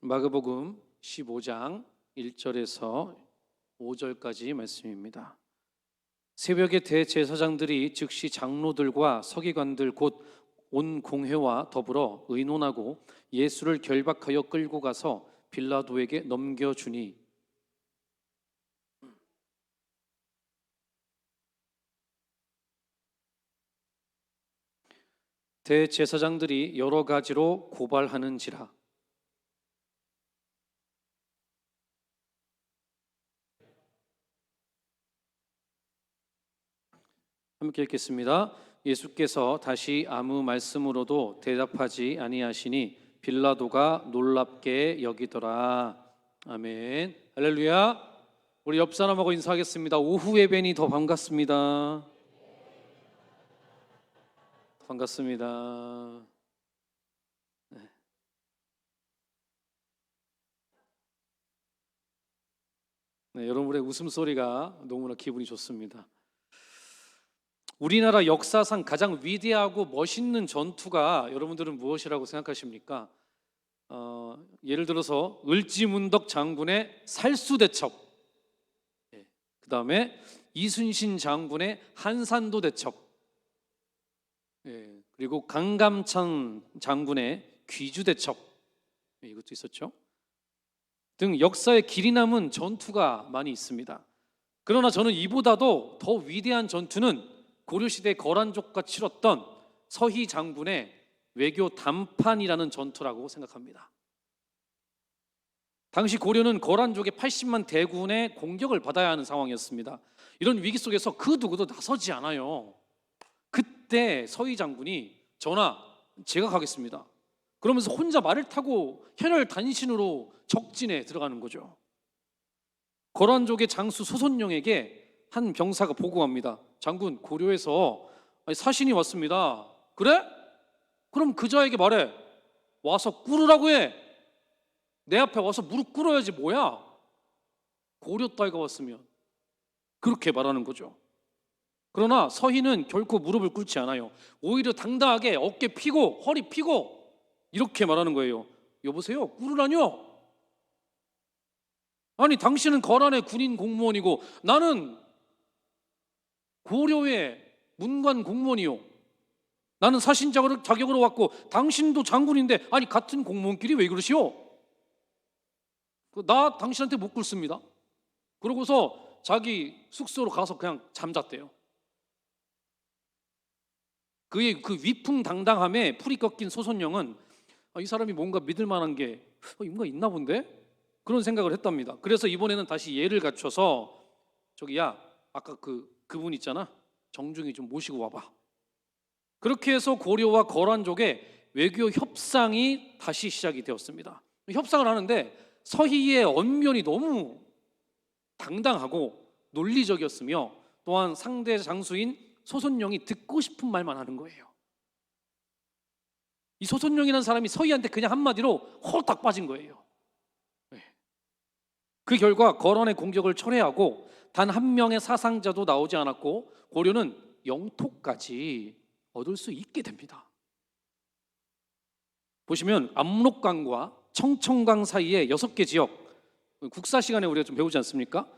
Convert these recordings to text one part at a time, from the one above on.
마가복음 15장 1절에서 5절까지 말씀입니다. 새벽에 대제사장들이 즉시 장로들과 서기관들 곧 온 공회와 더불어 의논하고 예수를 결박하여 끌고 가서 빌라도에게 넘겨주니 대제사장들이 여러 가지로 고발하는지라. 함께 읽겠습니다. 예수께서 다시 아무 말씀으로도 대답하지 아니하시니 빌라도가 놀랍게 여기더라. 아멘. 할렐루야. 우리 옆 사람하고 인사하겠습니다. 오후에 뵈니 더 반갑습니다. 반갑습니다. 네, 여러분의 웃음소리가 너무나 기분이 좋습니다. 우리나라 역사상 가장 위대하고 멋있는 전투가 여러분들은 무엇이라고 생각하십니까? 예를 들어서 을지문덕 장군의 살수대첩, 그 다음에 이순신 장군의 한산도 대첩, 그리고 강감찬 장군의 귀주대첩, 이것도 있었죠. 등 역사에 길이 남은 전투가 많이 있습니다. 그러나 저는 이보다도 더 위대한 전투는 고려시대 거란족과 치렀던 서희 장군의 외교 담판이라는 전투라고 생각합니다. 당시 고려는 거란족의 80만 대군의 공격을 받아야 하는 상황이었습니다. 이런 위기 속에서 그 누구도 나서지 않아요. 그때 서희 장군이 전하, 제가 가겠습니다. 그러면서 혼자 말을 타고 혈혈단신으로 적진에 들어가는 거죠. 거란족의 장수 소손영에게 한 병사가 보고합니다. 장군, 고려에서 사신이 왔습니다. 그래? 그럼 그자에게 말해. 와서 꿇으라고 해. 내 앞에 와서 무릎 꿇어야지 뭐야. 고려 따위가 왔으면. 그렇게 말하는 거죠. 그러나 서희는 결코 무릎을 꿇지 않아요. 오히려 당당하게 어깨 펴고 허리 펴고 이렇게 말하는 거예요. 여보세요? 꿇으라뇨? 아니, 당신은 거란의 군인 공무원이고 나는 고려의 문관 공무원이요. 나는 사신 자격으로 왔고 당신도 장군인데 아니 같은 공무원끼리 왜 그러시오? 나 당신한테 못 꿇습니다. 그러고서 자기 숙소로 가서 그냥 잠잤대요. 그의 그 위풍당당함에 풀이 꺾인 소손영은 이 사람이 뭔가 믿을 만한 게 뭔가 있나 본데? 그런 생각을 했답니다. 그래서 이번에는 다시 예를 갖춰서 야 아까 그분 있잖아, 정중히 좀 모시고 와봐. 그렇게 해서 고려와 거란족의 외교 협상이 다시 시작이 되었습니다. 협상을 하는데 서희의 언변이 너무 당당하고 논리적이었으며 또한 상대 장수인 소손영이 듣고 싶은 말만 하는 거예요. 이 소손영이라는 사람이 서희한테 그냥 한마디로 홀딱 빠진 거예요. 그 결과 거란의 공격을 철회하고 단 한 명의 사상자도 나오지 않았고 고려는 영토까지 얻을 수 있게 됩니다. 보시면 압록강과 청천강 사이에 6개 지역, 국사 시간에 우리가 좀 배우지 않습니까?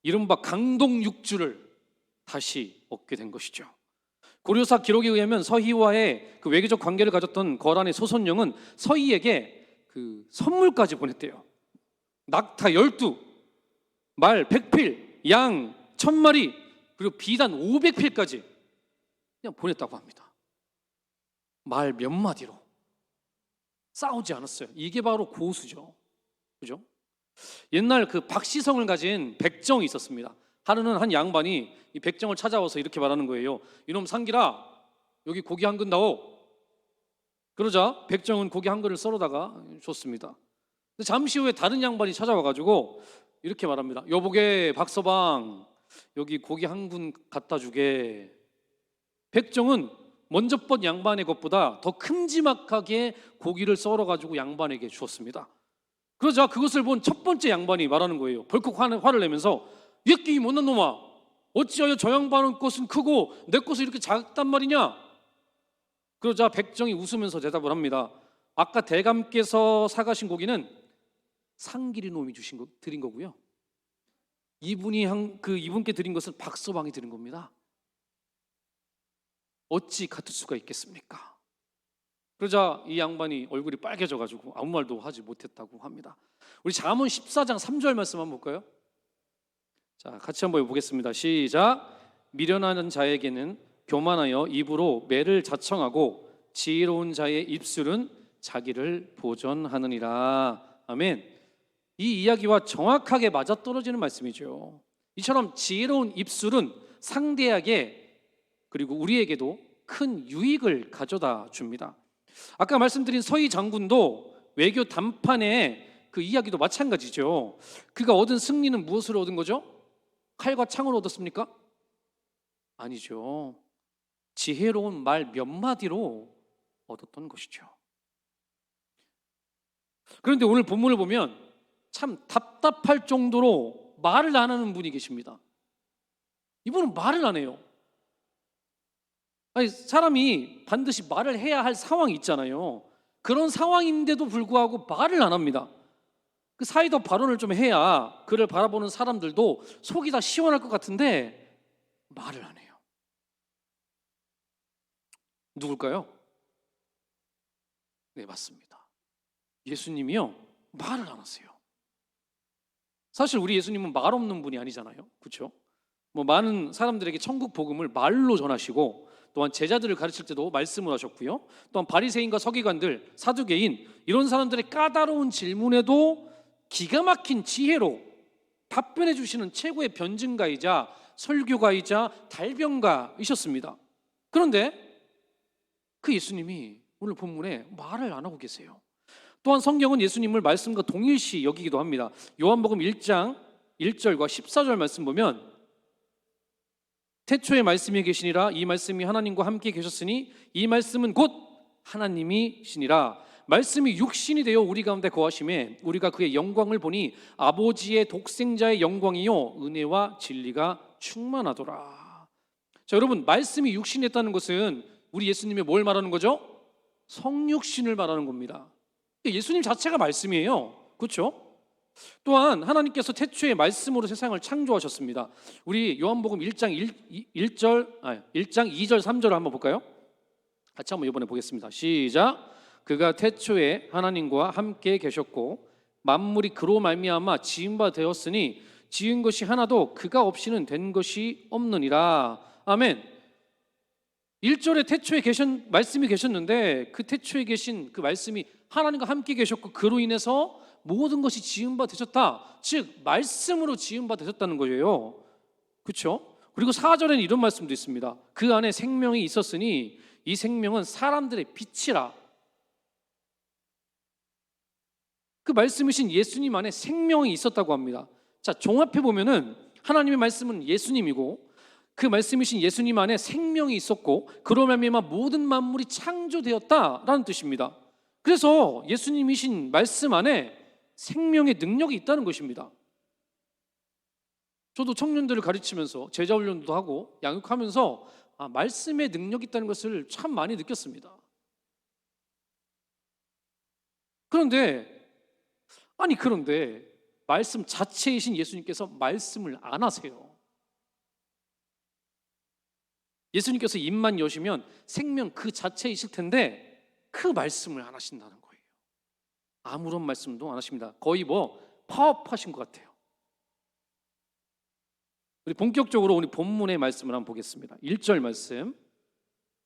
이른바 강동 6주를 다시 얻게 된 것이죠. 고려사 기록에 의하면 서희와의 그 외교적 관계를 가졌던 거란의 소손영은 서희에게 그 선물까지 보냈대요. 낙타 12, 말 100필, 양 1000마리, 그리고 비단 500필까지 그냥 보냈다고 합니다. 말 몇 마디로 싸우지 않았어요. 이게 바로 고수죠. 그죠? 옛날 그 박시성을 가진 백정이 있었습니다. 하루는 한 양반이 이 백정을 찾아와서 이렇게 말하는 거예요. 이놈 상길아, 여기 고기 한 근 다오. 그러자 백정은 고기 한 근을 썰어다가 줬습니다. 잠시 후에 다른 양반이 찾아와가지고 이렇게 말합니다. 여보게 박서방, 여기 고기 한 근 갖다 주게. 백정은 먼저 번 양반의 것보다 더 큼지막하게 고기를 썰어가지고 양반에게 주었습니다. 그러자 그것을 본 첫 번째 양반이 말하는 거예요. 벌컥 화를 내면서 이 새끼 못난 놈아, 어찌하여 저 양반의 것은 크고 내 것은 이렇게 작단 말이냐? 그러자 백정이 웃으면서 대답을 합니다. 아까 대감께서 사가신 고기는 상기리 놈이 드린 거고요. 이분께 드린 것은 박서왕이 드린 겁니다. 어찌 같을 수가 있겠습니까? 그러자 이 양반이 얼굴이 빨개져가지고 아무 말도 하지 못했다고 합니다. 우리 잠언 14장 3절 말씀 한번 볼까요? 자, 같이 한번 보겠습니다. 시작. 미련한 자에게는 교만하여 입으로 매를 자청하고 지혜로운 자의 입술은 자기를 보전하느니라. 아멘. 이 이야기와 정확하게 맞아떨어지는 말씀이죠. 이처럼 지혜로운 입술은 상대에게 그리고 우리에게도 큰 유익을 가져다 줍니다. 아까 말씀드린 서희 장군도 외교 담판의 그 이야기도 마찬가지죠. 그가 얻은 승리는 무엇으로 얻은 거죠? 칼과 창으로 얻었습니까? 아니죠. 지혜로운 말 몇 마디로 얻었던 것이죠. 그런데 오늘 본문을 보면 참 답답할 정도로 말을 안 하는 분이 계십니다. 이분은 말을 안 해요. 아니, 사람이 반드시 말을 해야 할 상황이 있잖아요. 그런 상황인데도 불구하고 말을 안 합니다. 그 사이다 발언을 좀 해야 그를 바라보는 사람들도 속이 다 시원할 것 같은데 말을 안 해요. 누굴까요? 네, 맞습니다. 예수님이요, 말을 안 하세요. 사실 우리 예수님은 말 없는 분이 아니잖아요. 그렇죠? 많은 사람들에게 천국 복음을 말로 전하시고 또한 제자들을 가르칠 때도 말씀을 하셨고요. 또한 바리새인과 서기관들, 사두개인 이런 사람들의 까다로운 질문에도 기가 막힌 지혜로 답변해 주시는 최고의 변증가이자 설교가이자 달변가이셨습니다. 그런데 그 예수님이 오늘 본문에 말을 안 하고 계세요. 또한 성경은 예수님을 말씀과 동일시 여기기도 합니다. 요한복음 1장 1절과 14절 말씀 보면 태초에 말씀이 계시니라 이 말씀이 하나님과 함께 계셨으니 이 말씀은 곧 하나님이시니라. 말씀이 육신이 되어 우리 가운데 거하심에 우리가 그의 영광을 보니 아버지의 독생자의 영광이요 은혜와 진리가 충만하더라. 자, 여러분, 말씀이 육신이 됐다는 것은 우리 예수님이 뭘 말하는 거죠? 성육신을 말하는 겁니다. 예수님 자체가 말씀이에요. 그렇죠? 또한 하나님께서 태초에 말씀으로 세상을 창조하셨습니다. 우리 요한복음 1장 2절 3절을 한번 볼까요? 같이 한번 이번에 보겠습니다. 시작. 그가 태초에 하나님과 함께 계셨고 만물이 그로 말미암아 지은 바 되었으니 지은 것이 하나도 그가 없이는 된 것이 없느니라. 아멘. 1절에 태초에 말씀이 계셨는데 그 태초에 계신 그 말씀이 하나님과 함께 계셨고 그로 인해서 모든 것이 지은 바 되셨다. 즉 말씀으로 지은 바 되셨다는 거예요. 그렇죠? 그리고 4절에는 이런 말씀도 있습니다. 그 안에 생명이 있었으니 이 생명은 사람들의 빛이라. 그 말씀이신 예수님 안에 생명이 있었다고 합니다. 자, 종합해 보면은 하나님의 말씀은 예수님이고 그 말씀이신 예수님 안에 생명이 있었고 그로 말미암아 모든 만물이 창조되었다라는 뜻입니다. 그래서 예수님이신 말씀 안에 생명의 능력이 있다는 것입니다. 저도 청년들을 가르치면서 제자 훈련도 하고 양육하면서 말씀의 능력이 있다는 것을 참 많이 느꼈습니다. 그런데 말씀 자체이신 예수님께서 말씀을 안 하세요. 예수님께서 입만 여시면 생명 그 자체이실 텐데 그 말씀을 안 하신다는 거예요. 아무런 말씀도 안 하십니다. 거의 파업하신 것 같아요. 우리 본격적으로 우리 본문의 말씀을 한번 보겠습니다. 1절 말씀.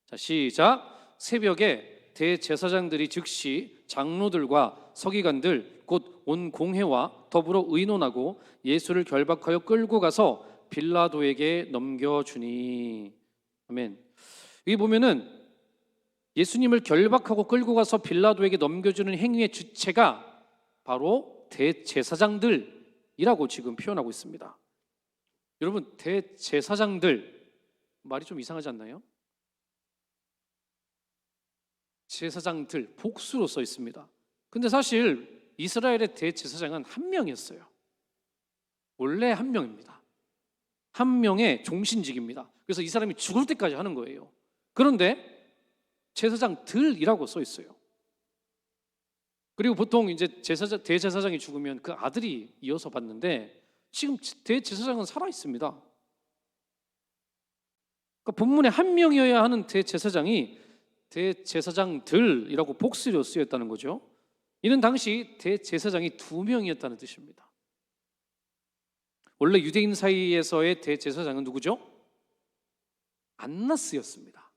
자, 시작. 새벽에 대제사장들이 즉시 장로들과 서기관들 곧 온 공회와 더불어 의논하고 예수를 결박하여 끌고 가서 빌라도에게 넘겨주니. 아멘. 여기 보면은 예수님을 결박하고 끌고 가서 빌라도에게 넘겨주는 행위의 주체가 바로 대제사장들이라고 지금 표현하고 있습니다. 여러분, 대제사장들 말이 좀 이상하지 않나요? 제사장들 복수로 써 있습니다. 근데 사실 이스라엘의 대제사장은 한 명이었어요. 원래 한 명입니다. 한 명의 종신직입니다. 그래서 이 사람이 죽을 때까지 하는 거예요. 그런데 제사장들이라고 써 있어요. 그리고 보통 이제 대제사장이 죽으면 그 아들이 이어서 받는데 지금 대제사장은 살아 있습니다. 그러니까 본문에 한 명이어야 하는 대제사장이 대제사장들이라고 복수로 쓰였다는 거죠. 이는 당시 대제사장이 2명이었다는 뜻입니다. 원래 유대인 사이에서의 대제사장은 누구죠? 안나스였습니다.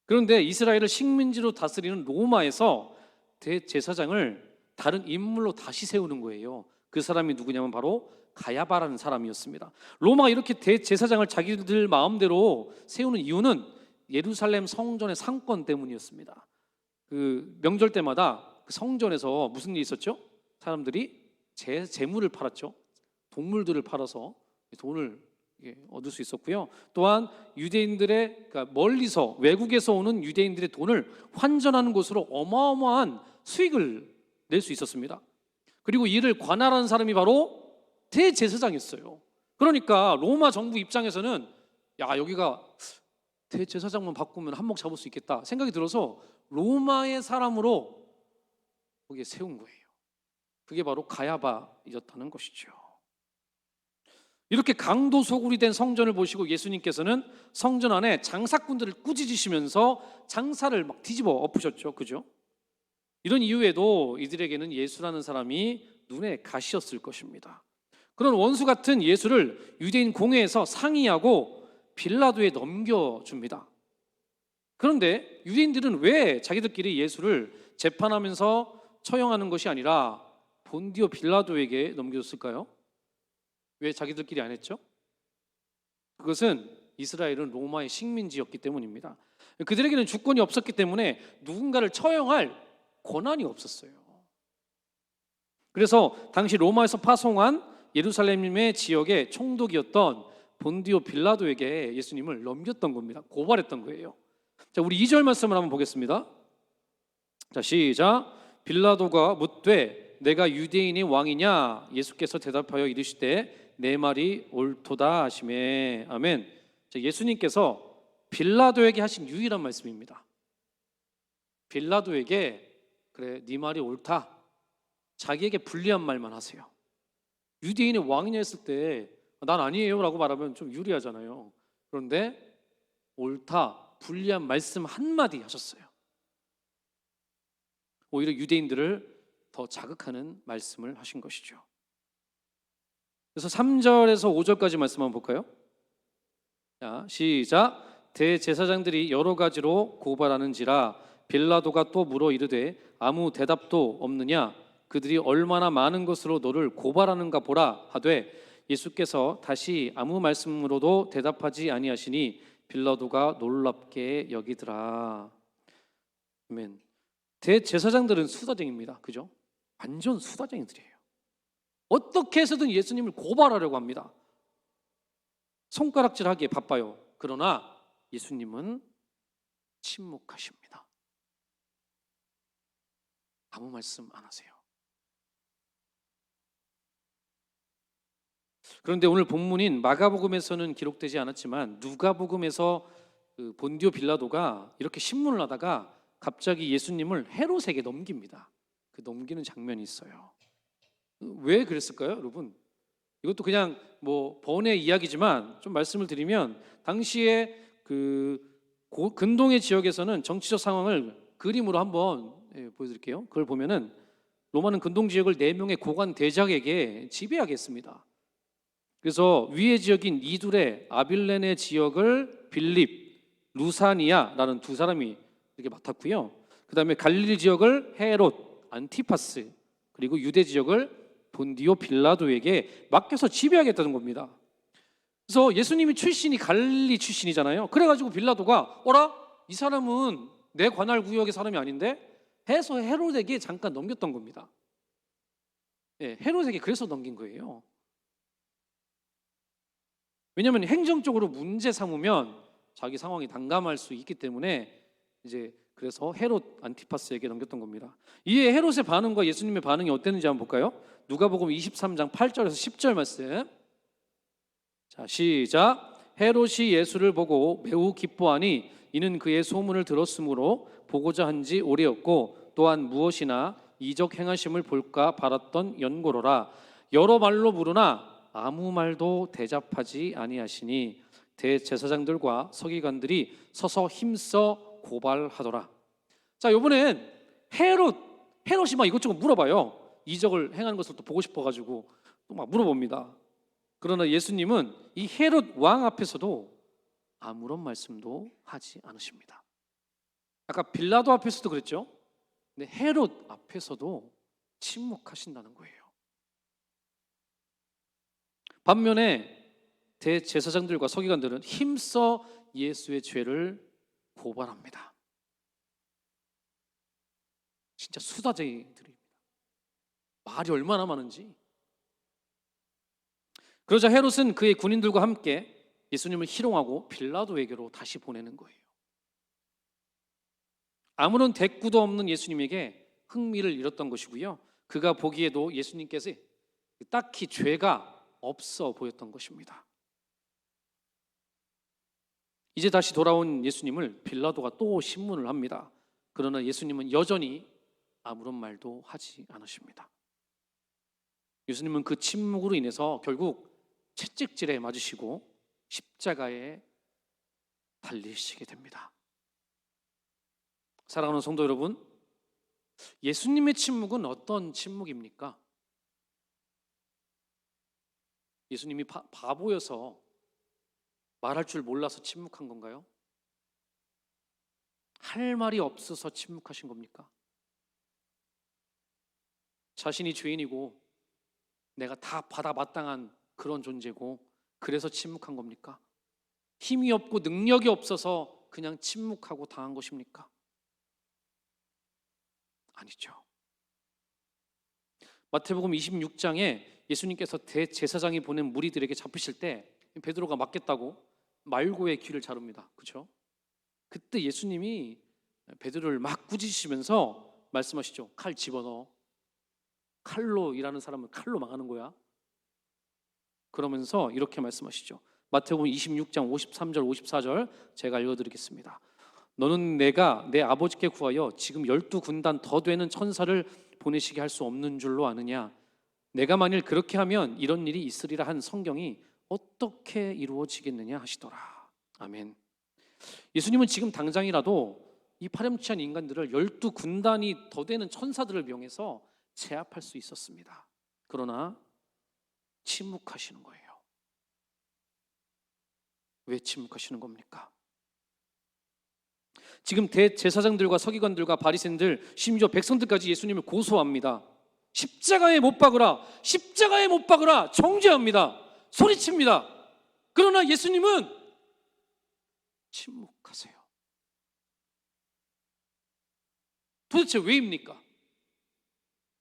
그런데 이스라엘을 식민지로 다스리는 로마에서 대제사장을 다른 인물로 다시 세우는 거예요. 그 사람이 누구냐면 바로 가야바라는 사람이었습니다. 로마가 이렇게 대제사장을 자기들 마음대로 세우는 이유는 예루살렘 성전의 상권 때문이었습니다. 그 명절 때마다 그 성전에서 무슨 일이 있었죠? 사람들이 재물을 팔았죠. 동물들을 팔아서 돈을 얻을 수 있었고요. 또한 유대인들의, 그러니까 멀리서 외국에서 오는 유대인들의 돈을 환전하는 곳으로 어마어마한 수익을 낼 수 있었습니다. 그리고 이를 관할하는 사람이 바로 대제사장이었어요. 그러니까 로마 정부 입장에서는 야, 여기가 대제사장만 바꾸면 한몫 잡을 수 있겠다 생각이 들어서 로마의 사람으로 거기에 세운 거예요. 그게 바로 가야바였다는 것이죠. 이렇게 강도소굴이 된 성전을 보시고 예수님께서는 성전 안에 장사꾼들을 꾸짖으시면서 장사를 막 뒤집어 엎으셨죠. 그죠? 이런 이유에도 이들에게는 예수라는 사람이 눈에 가시였을 것입니다. 그런 원수 같은 예수를 유대인 공회에서 상의하고 빌라도에 넘겨줍니다. 그런데 유대인들은 왜 자기들끼리 예수를 재판하면서 처형하는 것이 아니라 본디오 빌라도에게 넘겨줬을까요? 왜 자기들끼리 안 했죠? 그것은 이스라엘은 로마의 식민지였기 때문입니다. 그들에게는 주권이 없었기 때문에 누군가를 처형할 권한이 없었어요. 그래서 당시 로마에서 파송한 예루살렘의 지역의 총독이었던 본디오 빌라도에게 예수님을 넘겼던 겁니다. 고발했던 거예요. 자, 우리 2절 말씀을 한번 보겠습니다. 자, 시작. 빌라도가 묻되 내가 유대인의 왕이냐? 예수께서 대답하여 이르시되 내 말이 옳도다 하시매. 아멘. 자, 예수님께서 빌라도에게 하신 유일한 말씀입니다. 빌라도에게 그래, 네 말이 옳다. 자기에게 불리한 말만 하세요. 유대인의 왕이냐 했을 때 난 아니에요 라고 말하면 좀 유리하잖아요. 그런데 옳다, 불리한 말씀 한마디 하셨어요. 오히려 유대인들을 더 자극하는 말씀을 하신 것이죠. 그래서 3절에서 5절까지 말씀 한번 볼까요? 자, 시작. 대제사장들이 여러 가지로 고발하는지라 빌라도가 또 물어 이르되 아무 대답도 없느냐? 그들이 얼마나 많은 것으로 너를 고발하는가 보라 하되 예수께서 다시 아무 말씀으로도 대답하지 아니하시니 빌라도가 놀랍게 여기더라. 아멘. 대제사장들은 수다쟁입니다. 그죠? 완전 수다쟁이들이에요. 어떻게 해서든 예수님을 고발하려고 합니다. 손가락질하기에 바빠요. 그러나 예수님은 침묵하십니다. 아무 말씀 안 하세요. 그런데 오늘 본문인 마가복음에서는 기록되지 않았지만 누가복음에서 그 본디오 빌라도가 이렇게 신문을 하다가 갑자기 예수님을 헤롯에게 넘깁니다. 그 넘기는 장면이 있어요. 왜 그랬을까요, 여러분? 이것도 그냥 뭐 번외 이야기지만 좀 말씀을 드리면 당시에 그 근동의 지역에서는 정치적 상황을 그림으로 한번 보여드릴게요. 그걸 보면은 로마는 근동 지역을 4명의 고관 대작에게 지배하게 했습니다. 그래서 위의 지역인 이두레, 아빌레네 지역을 빌립, 루사니아라는 2사람이 이렇게 맡았고요. 그 다음에 갈릴리 지역을 헤롯, 안티파스, 그리고 유대 지역을 본디오 빌라도에게 맡겨서 지배하겠다는 겁니다. 그래서 예수님이 출신이 갈릴리 출신이잖아요. 그래가지고 빌라도가 어라? 이 사람은 내 관할 구역의 사람이 아닌데? 해서 헤롯에게 잠깐 넘겼던 겁니다. 네, 헤롯에게 그래서 넘긴 거예요. 왜냐하면 행정적으로 문제 삼으면 자기 상황이 난감할 수 있기 때문에 이제 그래서 헤롯 안티파스에게 넘겼던 겁니다. 이에 헤롯의 반응과 예수님의 반응이 어땠는지 한번 볼까요? 누가복음 23장 8절에서 10절 말씀. 자, 시작. 헤롯이 예수를 보고 매우 기뻐하니 이는 그의 소문을 들었으므로 보고자 한지 오래였고 또한 무엇이나 이적 행하심을 볼까 바랐던 연고로라. 여러 말로 물으나 아무 말도 대답하지 아니하시니 대제사장들과 서기관들이 서서 힘써 고발하더라. 자, 이번엔 헤롯이 막 이것저것 물어봐요. 이적을 행하는 것을 또 보고 싶어가지고 또 막 물어봅니다. 그러나 예수님은 이 헤롯 왕 앞에서도 아무런 말씀도 하지 않으십니다. 아까 빌라도 앞에서도 그랬죠. 근데 헤롯 앞에서도 침묵하신다는 거예요. 반면에 대제사장들과 서기관들은 힘써 예수의 죄를 고발합니다. 진짜 수다쟁이들입니다. 말이 얼마나 많은지. 그러자 헤롯은 그의 군인들과 함께 예수님을 희롱하고 빌라도에게로 다시 보내는 거예요. 아무런 대꾸도 없는 예수님에게 흥미를 잃었던 것이고요. 그가 보기에도 예수님께서 딱히 죄가 없어 보였던 것입니다. 이제 다시 돌아온 예수님을 빌라도가 또 신문을 합니다. 그러나 예수님은 여전히 아무런 말도 하지 않으십니다. 예수님은 그 침묵으로 인해서 결국 채찍질에 맞으시고 십자가에 달리시게 됩니다. 사랑하는 성도 여러분, 예수님의 침묵은 어떤 침묵입니까? 예수님이 바보여서 말할 줄 몰라서 침묵한 건가요? 할 말이 없어서 침묵하신 겁니까? 자신이 죄인이고 내가 다 받아 마땅한 그런 존재고 그래서 침묵한 겁니까? 힘이 없고 능력이 없어서 그냥 침묵하고 당한 것입니까? 아니죠. 마태복음 26장에 예수님께서 대제사장이 보낸 무리들에게 잡히실 때 베드로가 맞겠다고 말고의 귀를 자릅니다. 그렇죠? 그때 예수님이 베드로를 막 꾸짖으시면서 말씀하시죠. 칼 집어넣어. 칼로 일하는 사람은 칼로 망하는 거야. 그러면서 이렇게 말씀하시죠. 마태복음 26장 53절 54절 제가 읽어드리겠습니다. 너는 내가 내 아버지께 구하여 지금 12군단 더 되는 천사를 보내시게 할 수 없는 줄로 아느냐. 내가 만일 그렇게 하면 이런 일이 있으리라 한 성경이 어떻게 이루어지겠느냐 하시더라. 아멘. 예수님은 지금 당장이라도 이 파렴치한 인간들을 12군단이 더 되는 천사들을 명해서 제압할 수 있었습니다. 그러나 침묵하시는 거예요. 왜 침묵하시는 겁니까? 지금 대제사장들과 서기관들과 바리새인들 심지어 백성들까지 예수님을 고소합니다. 십자가에 못 박으라, 십자가에 못 박으라 정죄합니다. 소리칩니다. 그러나 예수님은 침묵하세요. 도대체 왜입니까?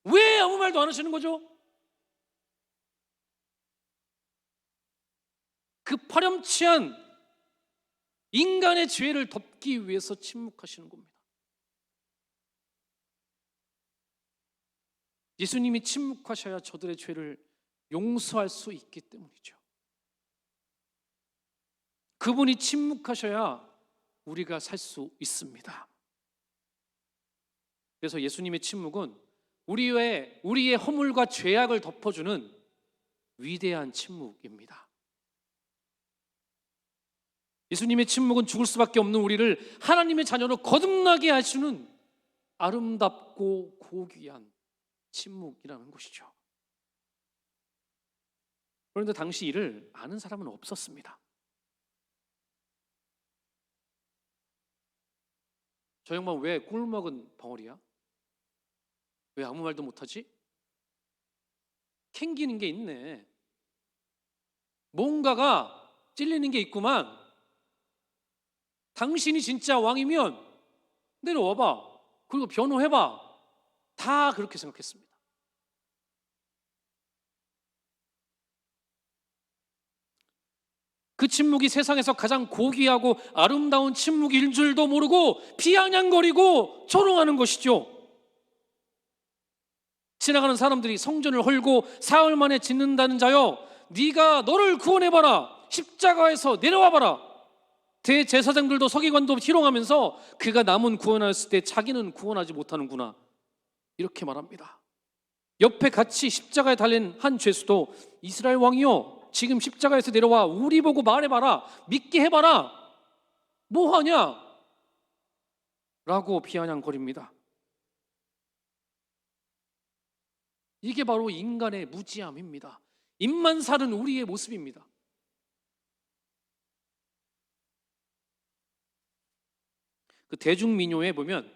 왜 아무 말도 안 하시는 거죠? 그 파렴치한 인간의 죄를 덮기 위해서 침묵하시는 겁니다. 예수님이 침묵하셔야 저들의 죄를 용서할 수 있기 때문이죠. 그분이 침묵하셔야 우리가 살 수 있습니다. 그래서 예수님의 침묵은 우리의 허물과 죄악을 덮어주는 위대한 침묵입니다. 예수님의 침묵은 죽을 수밖에 없는 우리를 하나님의 자녀로 거듭나게 하시는 아름답고 고귀한 침묵이라는 것이죠. 그런데 당시 이를 아는 사람은 없었습니다. 저 양반 왜 꿀 먹은 벙어리야? 왜 아무 말도 못하지? 캥기는 게 있네. 뭔가가 찔리는 게 있구만. 당신이 진짜 왕이면 내려와봐. 그리고 변호해봐. 다 그렇게 생각했습니다. 그 침묵이 세상에서 가장 고귀하고 아름다운 침묵일 줄도 모르고 비아냥거리고 조롱하는 것이죠. 지나가는 사람들이 성전을 헐고 사흘 만에 짓는다는 자여, 네가 너를 구원해봐라. 십자가에서 내려와봐라. 대제사장들도 서기관도 희롱하면서 그가 남은 구원하였을 때 자기는 구원하지 못하는구나 이렇게 말합니다. 옆에 같이 십자가에 달린 한 죄수도 이스라엘 왕이요 지금 십자가에서 내려와 우리 보고 말해봐라, 믿게 해봐라, 뭐하냐 라고 비아냥거립니다. 이게 바로 인간의 무지함입니다. 입만 사는 우리의 모습입니다. 그 대중민요에 보면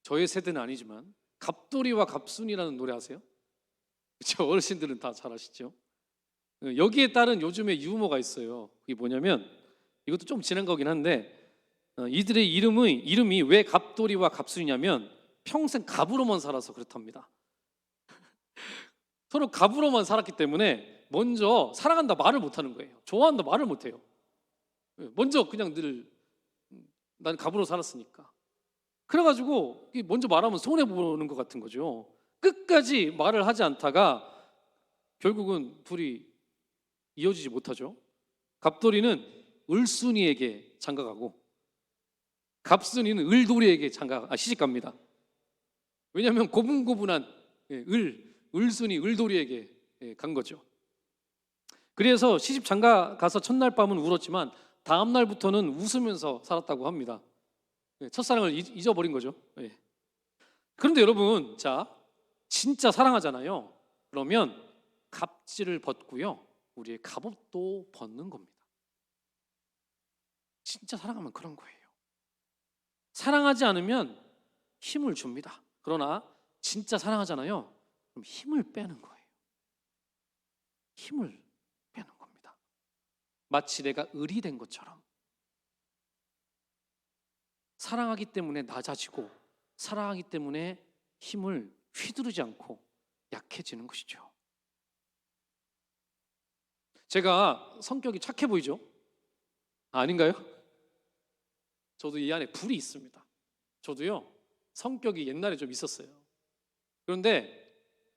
저의 세대는 아니지만 갑돌이와 갑순이라는 노래 아세요? 그렇죠? 어르신들은 다 잘 아시죠? 여기에 따른 요즘의 유머가 있어요. 그게 뭐냐면 이것도 좀 지난 거긴 한데 이들의 이름이 왜 갑돌이와 갑순이냐면 평생 갑으로만 살아서 그렇답니다. 서로 갑으로만 살았기 때문에 먼저 사랑한다 말을 못하는 거예요. 좋아한다 말을 못해요. 먼저 그냥 늘 난 갑으로 살았으니까. 그래가지고 먼저 말하면 손해보는 것 같은 거죠. 끝까지 말을 하지 않다가 결국은 둘이 이어지지 못하죠. 갑돌이는 을순이에게 장가가고 갑순이는 을돌이에게 시집갑니다. 왜냐하면 고분고분한 을순이 을돌이에게 간 거죠. 그래서 시집 장가 가서 첫날 밤은 울었지만 다음 날부터는 웃으면서 살았다고 합니다. 첫사랑을 잊어버린 거죠. 그런데 여러분, 자, 진짜 사랑하잖아요. 그러면 갑질을 벗고요, 우리의 갑옷도 벗는 겁니다. 진짜 사랑하면 그런 거예요. 사랑하지 않으면 힘을 줍니다. 그러나 진짜 사랑하잖아요. 그럼 힘을 빼는 거예요. 힘을 빼는 겁니다. 마치 내가 을이 된 것처럼. 사랑하기 때문에 낮아지고 사랑하기 때문에 힘을 휘두르지 않고 약해지는 것이죠. 제가 성격이 착해 보이죠? 아닌가요? 저도 이 안에 불이 있습니다. 저도요, 성격이 옛날에 좀 있었어요. 그런데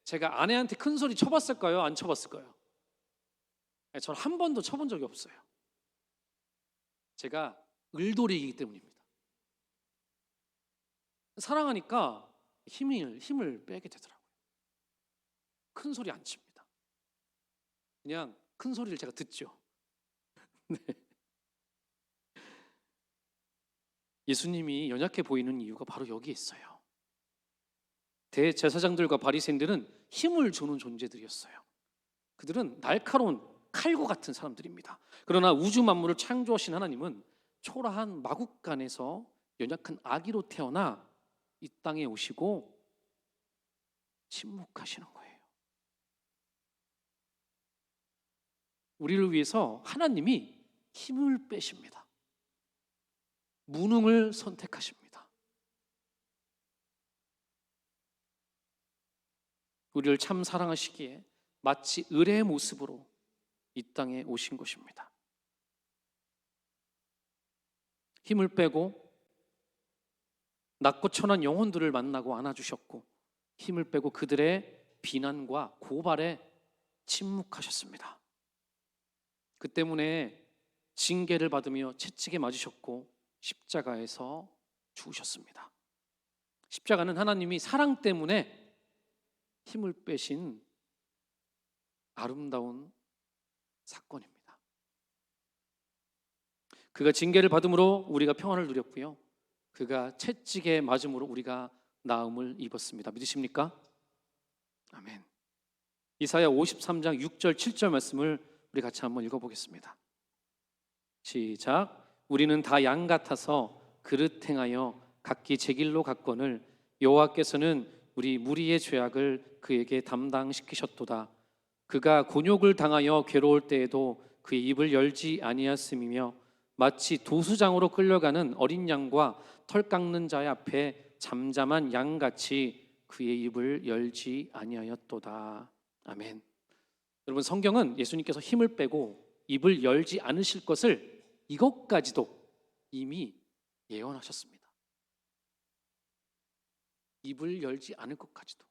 제가 아내한테 큰 소리 쳐봤을까요? 안 쳐봤을까요? 저는 한 번도 쳐본 적이 없어요. 제가 을돌이이기 때문입니다. 사랑하니까 힘을 빼게 되더라고요. 큰 소리 안 칩니다. 그냥 큰 소리를 제가 듣죠. 네. 예수님이 연약해 보이는 이유가 바로 여기에 있어요. 대제사장들과 바리새인들은 힘을 주는 존재들이었어요. 그들은 날카로운 칼과 같은 사람들입니다. 그러나 우주 만물을 창조하신 하나님은 초라한 마국간에서 연약한 아기로 태어나 이 땅에 오시고 침묵하시는 거예요. 우리를 위해서 하나님이 힘을 빼십니다. 무능을 선택하십니다. 우리를 참 사랑하시기에 마치 을의 모습으로 이 땅에 오신 것입니다. 힘을 빼고 낮고 천한 영혼들을 만나고 안아주셨고 힘을 빼고 그들의 비난과 고발에 침묵하셨습니다. 그 때문에 징계를 받으며 채찍에 맞으셨고 십자가에서 죽으셨습니다. 십자가는 하나님이 사랑 때문에 힘을 빼신 아름다운 사건입니다. 그가 징계를 받음으로 우리가 평안을 누렸고요, 그가 채찍에 맞음으로 우리가 나음을 입었습니다. 믿으십니까? 아멘. 이사야 53장 6절 7절 말씀을 우리 같이 한번 읽어보겠습니다. 시작. 우리는 다 양 같아서 그릇 행하여 각기 제 길로 갔거늘 여호와께서는 우리 무리의 죄악을 그에게 담당시키셨도다. 그가 곤욕을 당하여 괴로울 때에도 그의 입을 열지 아니하였음이며 마치 도수장으로 끌려가는 어린 양과 털 깎는 자의 앞에 잠잠한 양같이 그의 입을 열지 아니하였도다. 아멘. 여러분, 성경은 예수님께서 힘을 빼고 입을 열지 않으실 것을 이것까지도 이미 예언하셨습니다. 입을 열지 않을 것까지도.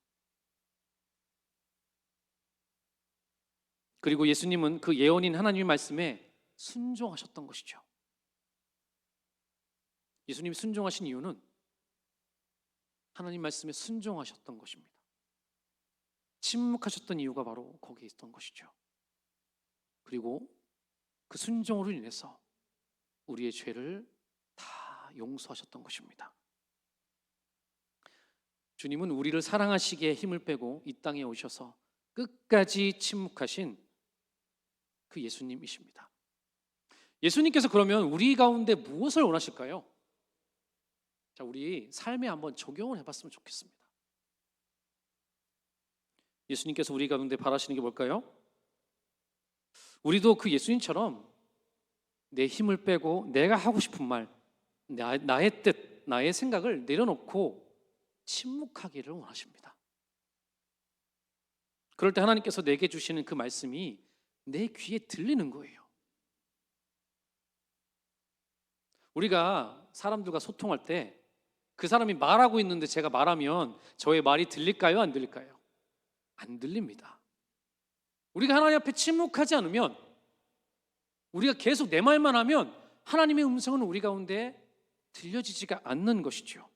그리고 예수님은 그 예언인 하나님의 말씀에 순종하셨던 것이죠. 예수님이 순종하신 이유는 하나님 말씀에 순종하셨던 것입니다. 침묵하셨던 이유가 바로 거기에 있던 것이죠. 그리고 그 순종으로 인해서 우리의 죄를 다 용서하셨던 것입니다. 주님은 우리를 사랑하시기에 힘을 빼고 이 땅에 오셔서 끝까지 침묵하신 그 예수님이십니다. 예수님께서 그러면 우리 가운데 무엇을 원하실까요? 자, 우리 삶에 한번 적용을 해봤으면 좋겠습니다. 예수님께서 우리 가운데 바라시는 게 뭘까요? 우리도 그 예수님처럼 내 힘을 빼고 내가 하고 싶은 말, 나의 뜻, 나의 생각을 내려놓고 침묵하기를 원하십니다. 그럴 때 하나님께서 내게 주시는 그 말씀이 내 귀에 들리는 거예요. 우리가 사람들과 소통할 때 그 사람이 말하고 있는데 제가 말하면 저의 말이 들릴까요? 안 들릴까요? 안 들립니다. 우리가 하나님 앞에 침묵하지 않으면, 우리가 계속 내 말만 하면 하나님의 음성은 우리 가운데 들려지지가 않는 것이죠.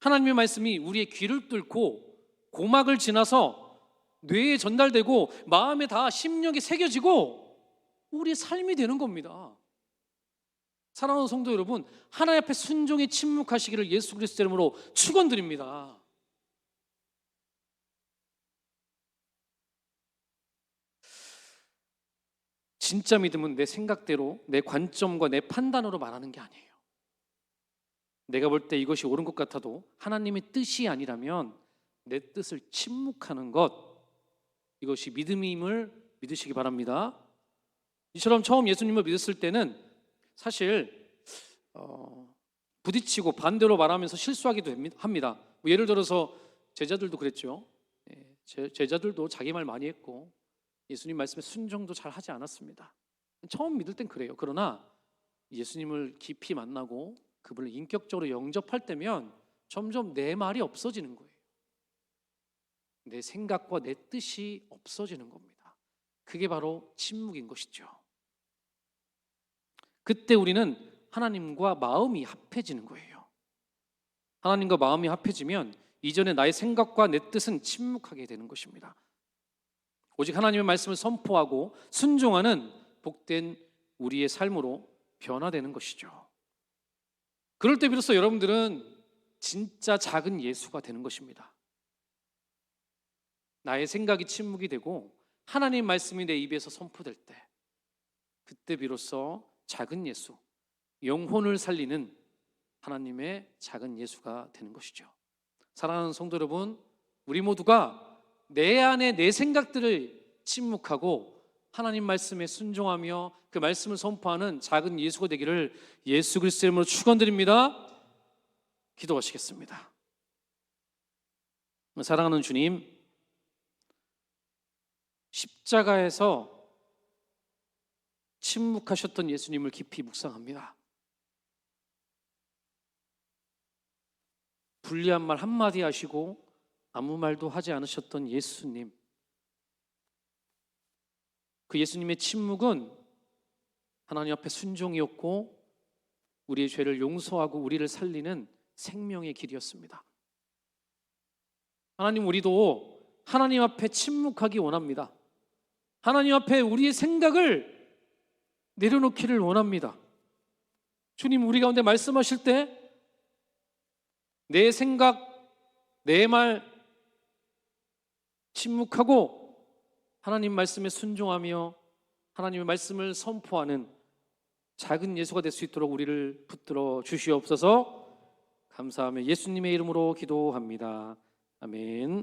하나님의 말씀이 우리의 귀를 뚫고 고막을 지나서 뇌에 전달되고 마음에 다 심령에 새겨지고 우리의 삶이 되는 겁니다. 사랑하는 성도 여러분, 하나님 앞에 순종에 침묵하시기를 예수 그리스도 이름으로 축원드립니다. 진짜 믿음은 내 생각대로, 내 관점과 내 판단으로 말하는 게 아니에요. 내가 볼 때 이것이 옳은 것 같아도 하나님의 뜻이 아니라면 내 뜻을 침묵하는 것, 이것이 믿음임을 믿으시기 바랍니다. 이처럼 처음 예수님을 믿었을 때는 사실 부딪히고 반대로 말하면서 실수하기도 합니다. 예를 들어서 제자들도 그랬죠. 제자들도 자기 말 많이 했고 예수님 말씀에 순종도 잘 하지 않았습니다. 처음 믿을 땐 그래요. 그러나 예수님을 깊이 만나고 그분을 인격적으로 영접할 때면 점점 내 말이 없어지는 거예요. 내 생각과 내 뜻이 없어지는 겁니다. 그게 바로 침묵인 것이죠. 그때 우리는 하나님과 마음이 합해지는 거예요. 하나님과 마음이 합해지면 이전에 나의 생각과 내 뜻은 침묵하게 되는 것입니다. 오직 하나님의 말씀을 선포하고 순종하는 복된 우리의 삶으로 변화되는 것이죠. 그럴 때 비로소 여러분들은 진짜 작은 예수가 되는 것입니다. 나의 생각이 침묵이 되고 하나님의 말씀이 내 입에서 선포될 때, 그때 비로소 작은 예수, 영혼을 살리는 하나님의 작은 예수가 되는 것이죠. 사랑하는 성도 여러분, 우리 모두가 내 안에 내 생각들을 침묵하고 하나님 말씀에 순종하며 그 말씀을 선포하는 작은 예수가 되기를 예수 그리스도의 이름으로 축원드립니다. 기도하시겠습니다. 사랑하는 주님, 십자가에서 침묵하셨던 예수님을 깊이 묵상합니다. 불리한 말 한마디 하시고 아무 말도 하지 않으셨던 예수님, 그 예수님의 침묵은 하나님 앞에 순종이었고 우리의 죄를 용서하고 우리를 살리는 생명의 길이었습니다. 하나님, 우리도 하나님 앞에 침묵하기 원합니다. 하나님 앞에 우리의 생각을 내려놓기를 원합니다. 주님, 우리 가운데 말씀하실 때 내 생각, 내 말 침묵하고 하나님 말씀에 순종하며 하나님의 말씀을 선포하는 작은 예수가 될 수 있도록 우리를 붙들어 주시옵소서. 감사하며 예수님의 이름으로 기도합니다. 아멘.